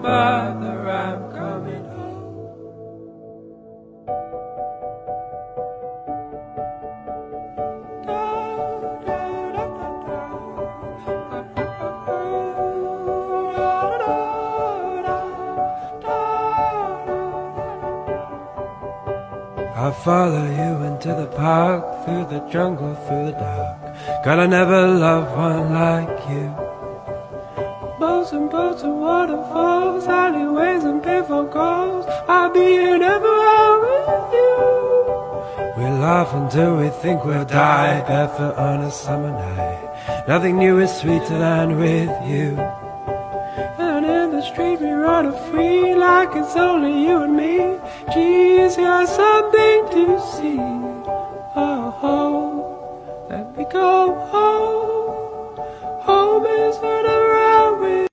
Mother, I'm coming home. I'll follow you into the park, through the jungle, through the dark. God, I never loved one like you. Boats and boats and waterfalls, alleyways and payphone calls. I'll be here never out with you. We laugh until we think we'll die, barefoot on a summer night. Nothing new is sweeter than with you. And in the street we run free, like it's only you and me. Geez, got something to see. Oh, let me go